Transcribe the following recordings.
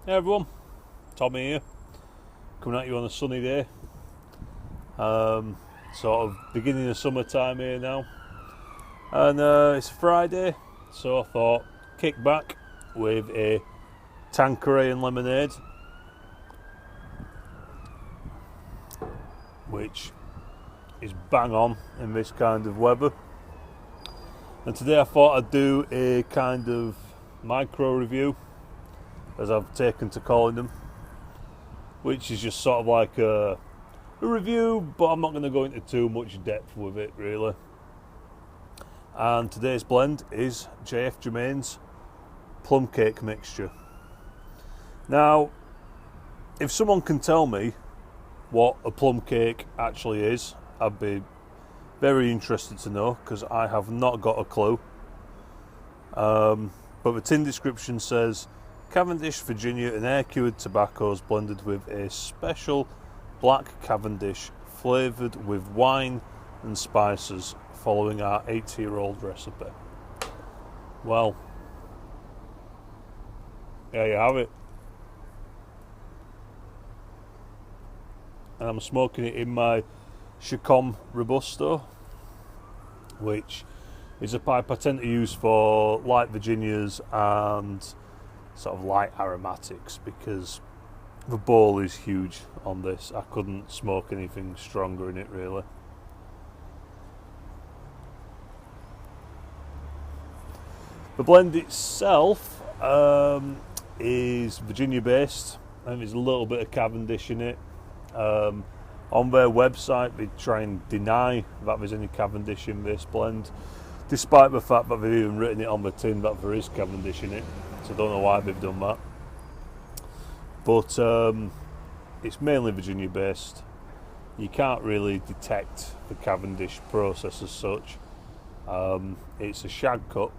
Hey everyone, Tommy here, coming at you on a sunny day. Sort of beginning of summertime here now, and it's a Friday, so I thought kick back with a Tanqueray and lemonade, which is bang on in this kind of weather. And today I thought I'd do a kind of micro review, as I've taken to calling them, which is just sort of like a review, but I'm not going to go into too much depth with it really. And today's blend is Germain's Plum Cake mixture. Now, if someone can tell me what a plum cake actually is, I'd be very interested to know, because I have not got a clue. But the tin description says Cavendish, Virginia and air-cured tobaccos blended with a special black Cavendish flavoured with wine and spices following our 80-year-old recipe. Well, there you have it. And I'm smoking it in my Chacon Robusto, which is a pipe I tend to use for light Virginias and sort of light aromatics, because the bowl is huge on this. I couldn't smoke anything stronger in it really. The blend itself is Virginia based, and there's a little bit of Cavendish in it. On their website they try and deny that there's any Cavendish in this blend, despite the fact that they've even written it on the tin that there is Cavendish in it. So I don't know why they've done that. But it's mainly Virginia based. You can't really detect the Cavendish process as such. It's a shag cut.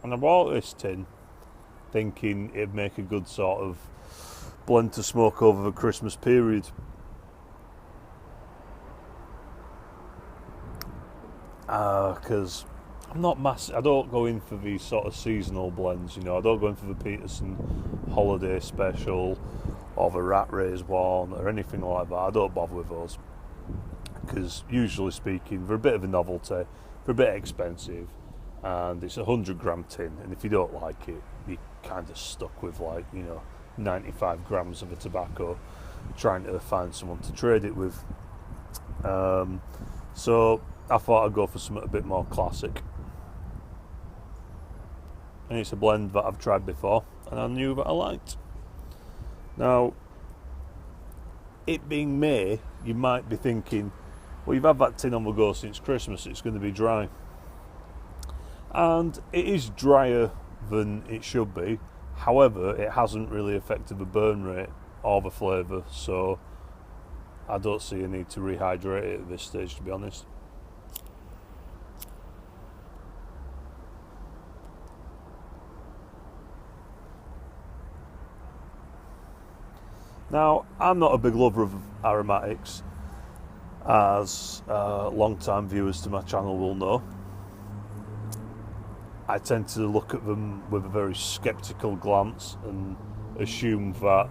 And I bought this tin thinking it'd make a good sort of blend to smoke over the Christmas period. Because I'm not massive. I don't go in for these sort of seasonal blends, you know. I don't go in for the Peterson holiday special or the Rat Race one or anything like that. I don't bother with those, because usually speaking, they're a bit of a novelty, they're a bit expensive, and it's a 100-gram tin, and if you don't like it, you're kind of stuck with, like, you know, 95 grams of a tobacco trying to find someone to trade it with. So I thought I'd go for something a bit more classic. And it's a blend that I've tried before and I knew that I liked. Now, it being May, you might be thinking, well, you've had that tin on the go since Christmas, it's going to be dry. And it is drier than it should be. However, it hasn't really affected the burn rate or the flavour, so I don't see a need to rehydrate it at this stage, to be honest. Now, I'm not a big lover of aromatics, as long-time viewers to my channel will know. I tend to look at them with a very sceptical glance and assume that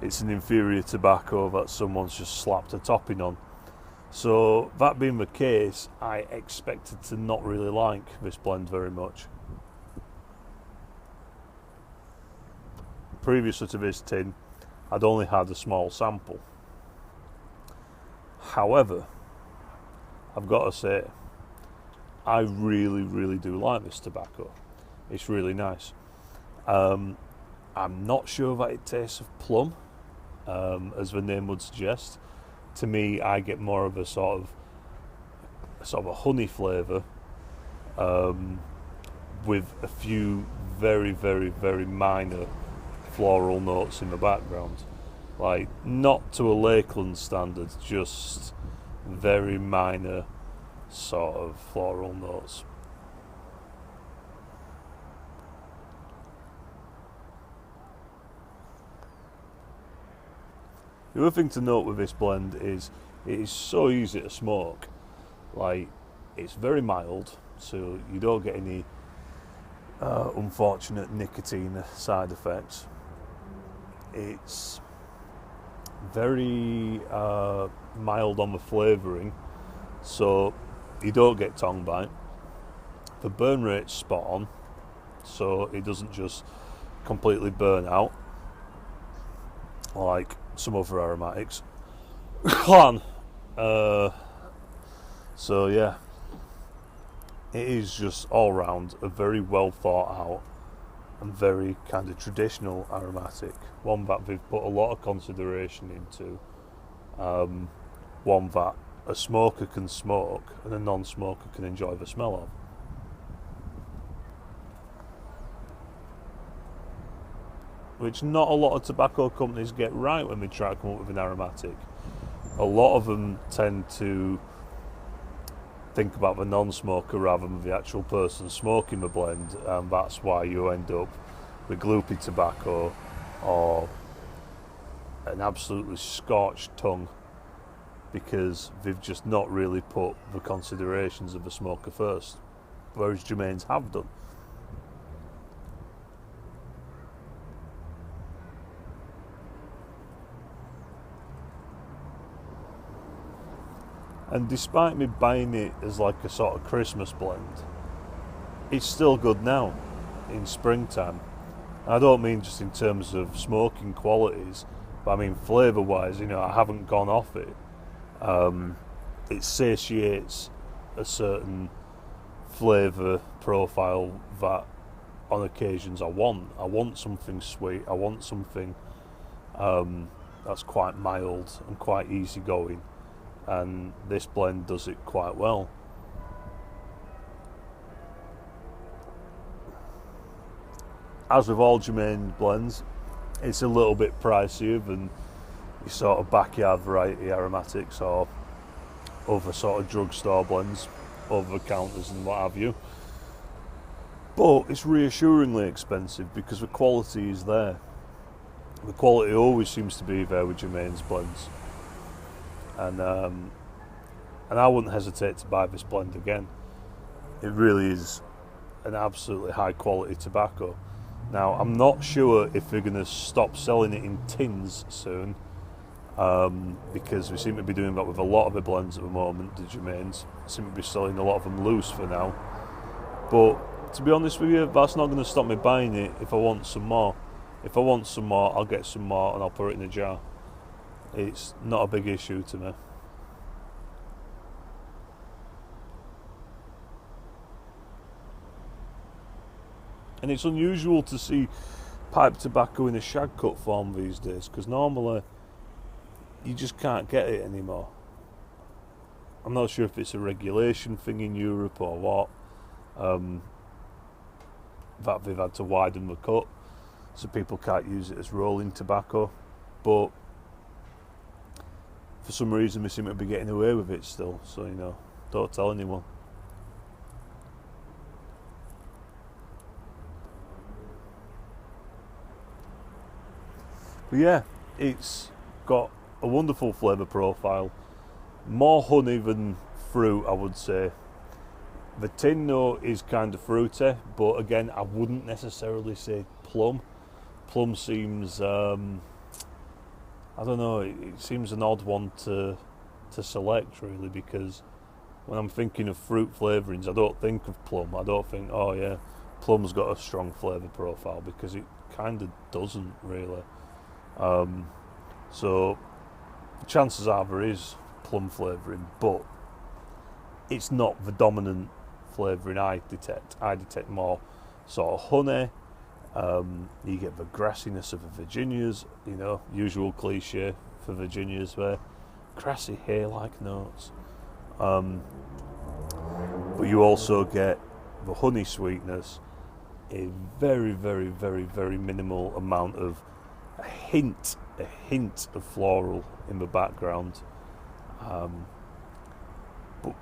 it's an inferior tobacco that someone's just slapped a topping on. So that being the case, I expected to not really like this blend very much. Previous to this tin, I'd only had a small sample. However, I've got to say, I really do like this tobacco. It's really nice. I'm not sure that it tastes of plum, as the name would suggest. To me, I get more of a sort of a honey flavour, with a few very minor floral notes in the background. Like, not to a Lakeland standard, just very minor sort of floral notes. The other thing to note with this blend is it is so easy to smoke. Like, it's very mild, so you don't get any unfortunate nicotine side effects. It's very mild on the flavouring, so you don't get tongue bite. The burn rate's spot on, so it doesn't just completely burn out like some other aromatics. So yeah, it is just all round a very well thought out and very kind of traditional aromatic, one that they've put a lot of consideration into, one that a smoker can smoke and a non-smoker can enjoy the smell of. Which not a lot of tobacco companies get right when they try to come up with an aromatic. A lot of them tend to think about the non-smoker rather than the actual person smoking the blend, and that's why you end up with gloopy tobacco or an absolutely scorched tongue, because they've just not really put the considerations of the smoker first, whereas Germain's have done. And despite me buying it as like a sort of Christmas blend, it's still good now in springtime. I don't mean just in terms of smoking qualities, but I mean flavour wise, I haven't gone off it. It satiates a certain flavour profile that on occasions I want. I want something sweet, I want something that's quite mild and quite easygoing. And this blend does it quite well. As with all Germain blends, it's a little bit pricier than your sort of backyard variety aromatics or other sort of drugstore blends, over the counters and what have you. But it's reassuringly expensive because the quality is there. The quality always seems to be there with Germain's blends. And I wouldn't hesitate to buy this blend again. It really is an absolutely high quality tobacco. Now, I'm not sure if they're going to stop selling it in tins soon, because we seem to be doing that with a lot of the blends at the moment. The Germains seem to be selling a lot of them loose for now. But to be honest with you, that's not going to stop me buying it if I want some more. If I want some more, I'll get some more and I'll put it in a jar. It's not a big issue to me. And it's unusual to see pipe tobacco in a shag cut form these days, because normally you just can't get it anymore. I'm not sure if it's a regulation thing in Europe or what, that they've had to widen the cut so people can't use it as rolling tobacco, but for some reason we seem to be getting away with it still, so don't tell anyone. But yeah, it's got a wonderful flavour profile, more honey than fruit, I would say. The tin note is kind of fruity, but again, I wouldn't necessarily say plum. Plum seems I don't know, it seems an odd one to select really, because when I'm thinking of fruit flavourings, I don't think of plum. I don't think, oh yeah, plum's got a strong flavour profile, because it kind of doesn't really. So chances are there is plum flavouring, but it's not the dominant flavouring I detect. I detect more sort of honey. You get the grassiness of the Virginias, usual cliche for Virginias there, grassy hay-like notes. But you also get the honey sweetness, a very, very, very, very minimal amount of a hint of floral in the background. But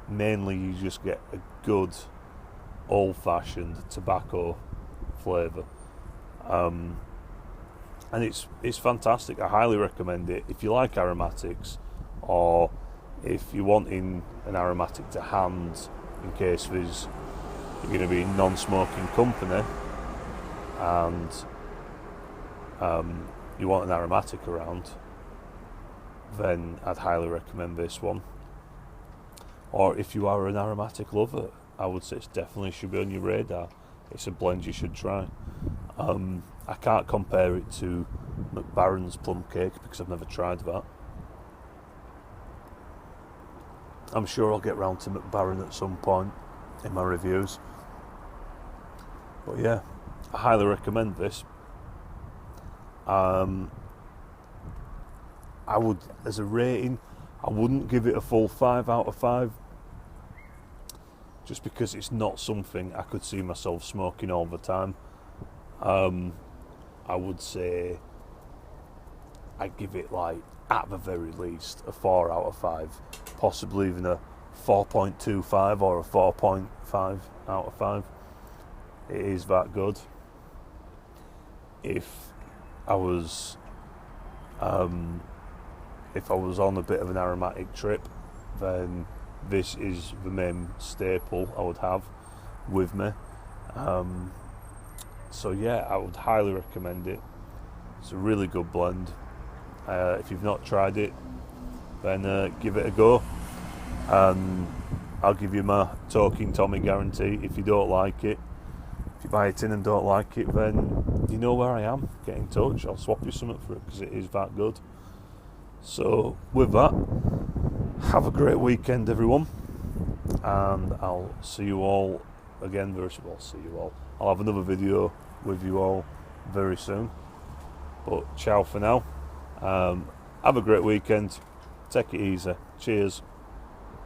mainly you just get a good old-fashioned tobacco flavour, and it's fantastic. I highly recommend it if you like aromatics, or if you're wanting an aromatic to hand in case there's you're going to be in non-smoking company and you want an aromatic around, then I'd highly recommend this one. Or if you are an aromatic lover, I would say it definitely should be on your radar. It's a blend you should try. I can't compare it to McBaron's Plum Cake because I've never tried that. I'm sure I'll get round to McBaron at some point in my reviews. But yeah, I highly recommend this. I would, as a rating, I wouldn't give it a full 5 out of 5. Just because it's not something I could see myself smoking all the time. I would say I'd give it, like, at the very least, a 4 out of 5. Possibly even a 4.25 or a 4.5 out of 5. It is that good. If I was on a bit of an aromatic trip, then this is the main staple I would have with me. So yeah, I would highly recommend it. It's a really good blend. If you've not tried it, then give it a go. I'll give you my Talking Tommy guarantee. If you don't like it, if you buy it in and don't like it, then you know where I am. Get in touch. I'll swap you something for it because it is that good. So with that, have a great weekend, everyone, and I'll see you all again very soon. I'll have another video with you all very soon. But ciao for now. Have a great weekend. Take it easy. Cheers.